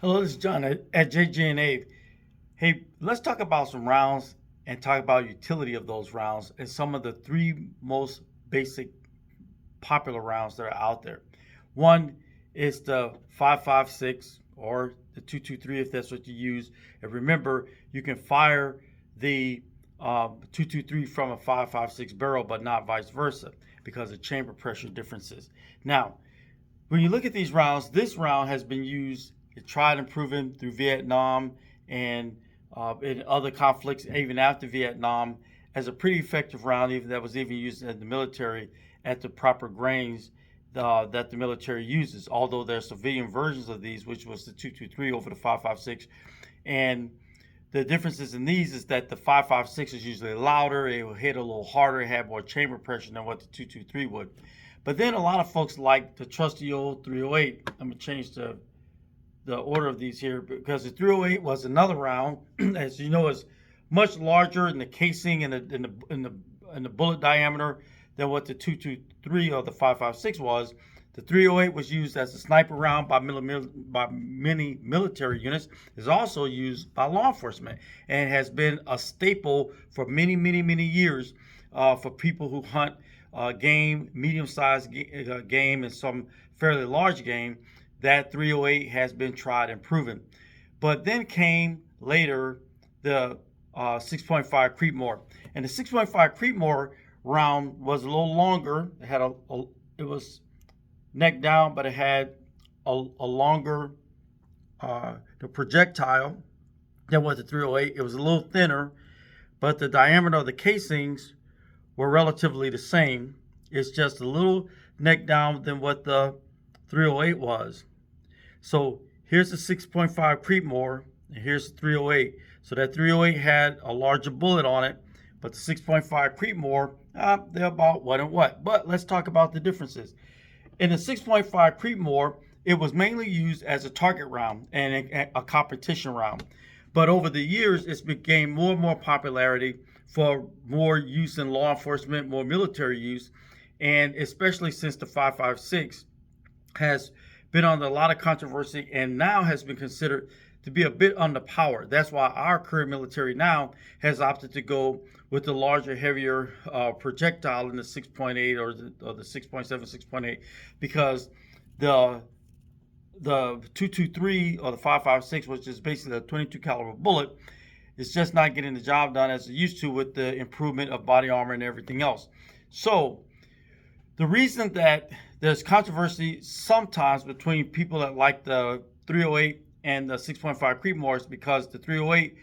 Hello, this is John at JJ&A. Hey, let's talk about some rounds and talk about utility of those rounds and some of the three most basic popular rounds that are out there. One is the 5.56 or the 223 if that's what you use. And remember, you can fire the 223 from a 5.56 barrel, but not vice versa because of chamber pressure differences. Now, when you look at these rounds, this round has been used, tried and proven through Vietnam and in other conflicts, even after Vietnam, as a pretty effective round, even that was even used in the military at the proper grains that the military uses. Although there are civilian versions of these, which was the 223 over the 5.56, and the differences in these is that the 5.56 is usually louder, it will hit a little harder, it had more chamber pressure than what the 223 would. But then a lot of folks like the trusty old 308. I'm gonna change the order of these here because the 308 was another round, as you know, is much larger in the casing and the bullet diameter than what the 223 or the 5.56 was. The 308 was used as a sniper round by many military units. It's also used by law enforcement and has been a staple for many years for people who hunt game, medium-sized game, and some fairly large game. That 308 has been tried and proven. But then came later the 6.5 Creedmoor. And the 6.5 Creedmoor round was a little longer. It had it was neck down, but it had a longer the projectile than what the 308. It was a little thinner, but the diameter of the casings were relatively the same. It's just a little neck down than what the 308 was. So here's the 6.5 Creedmoor, and here's the 308. So that 308 had a larger bullet on it, but the 6.5 Creedmoor, they're about what and what. But let's talk about the differences. In the 6.5 Creedmoor, it was mainly used as a target round and a competition round. But over the years, it's gained more and more popularity for more use in law enforcement, more military use, and especially since the 5.56 has been under a lot of controversy and now has been considered to be a bit underpowered. That's why our current military now has opted to go with the larger, heavier projectile in the 6.8 or the 6.7, 6.8, because the 223 or the 5.56, which is basically a 22 caliber bullet, is just not getting the job done as it used to with the improvement of body armor and everything else. So the reason that there's controversy sometimes between people that like the 308 and the 6.5 Creedmoor is because the 308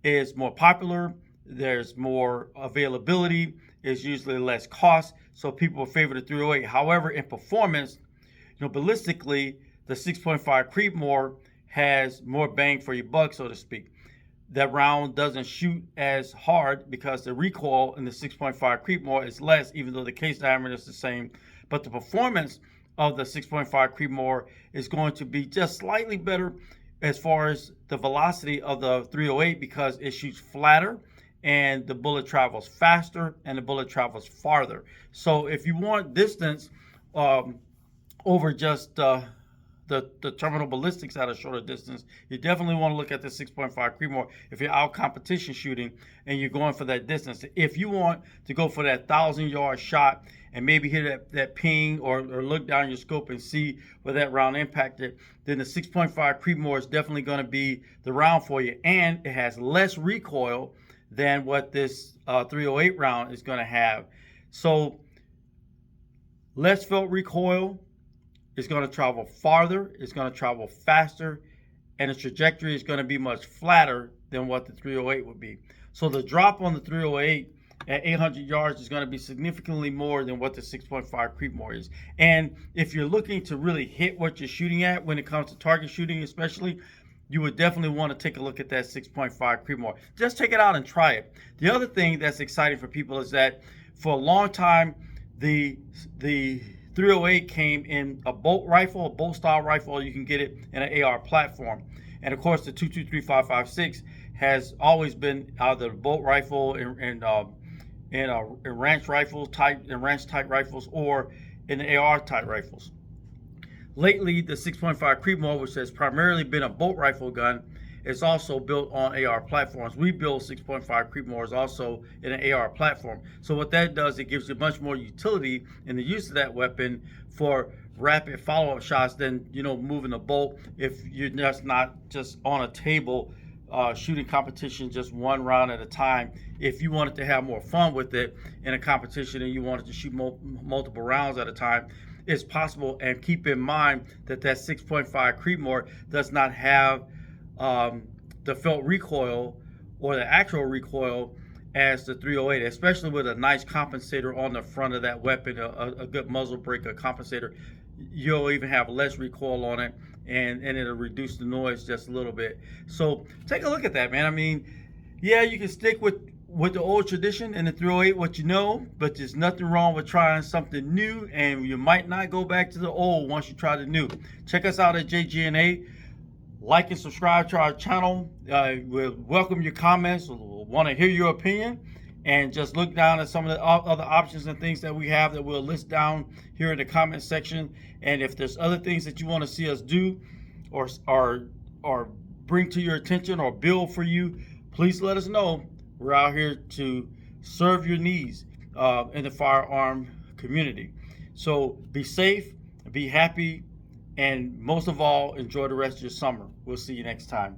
is more popular, there's more availability, it's usually less cost, so people favor the 308. However, in performance, ballistically, the 6.5 Creedmoor has more bang for your buck, so to speak. That round doesn't shoot as hard because the recoil in the 6.5 Creedmoor is less, even though the case diameter is the same. But the performance of the 6.5 Creedmoor is going to be just slightly better as far as the velocity of the 308 because it shoots flatter and the bullet travels faster and the bullet travels farther. So if you want distance over just the terminal ballistics at a shorter distance, you definitely want to look at the 6.5 Creedmoor if you're out competition shooting and you're going for that distance. If you want to go for that 1,000-yard shot and maybe hit that ping or look down your scope and see where that round impacted, then the 6.5 Creedmoor is definitely going to be the round for you, and it has less recoil than what this 308 round is going to have. So less felt recoil, it's going to travel farther, it's going to travel faster, and the trajectory is going to be much flatter than what the 308 would be. So the drop on the 308 at 800 yards is going to be significantly more than what the 6.5 Creedmoor is. And if you're looking to really hit what you're shooting at when it comes to target shooting especially, you would definitely want to take a look at that 6.5 Creedmoor. Just take it out and try it. The other thing that's exciting for people is that for a long time, the 308 came in a bolt rifle, a bolt style rifle. You can get it in an AR platform. And of course, the 223 5.56 has always been either a bolt rifle and ranch rifle type and ranch type rifles or in the AR type rifles. Lately, the 6.5 Creedmoor, which has primarily been a bolt rifle gun, is also built on AR platforms. We build 6.5 Creedmoors also in an AR platform. So what that does, it gives you much more utility in the use of that weapon for rapid follow-up shots than moving a bolt if you're just not just on a table shooting competition just one round at a time. If you wanted to have more fun with it in a competition and you wanted to shoot multiple rounds at a time, it's possible. And keep in mind that 6.5 Creedmoor does not have the felt recoil or the actual recoil as the 308, especially with a nice compensator on the front of that weapon, a good muzzle brake, a compensator. You'll even have less recoil on it, and it'll reduce the noise just a little bit. So take a look at that, man. I mean, yeah, you can stick with the old tradition and the 308, what you know, but there's nothing wrong with trying something new, and you might not go back to the old once you try the new. Check us out at JGNA. Like and subscribe to our channel. We'll welcome your comments. We'll want to hear your opinion. And just look down at some of the other options and things that we have that we'll list down here in the comment section. And if there's other things that you want to see us do or bring to your attention or build for you, please let us know. We're out here to serve your needs in the firearm community. So be safe, be happy, and most of all, enjoy the rest of your summer. We'll see you next time.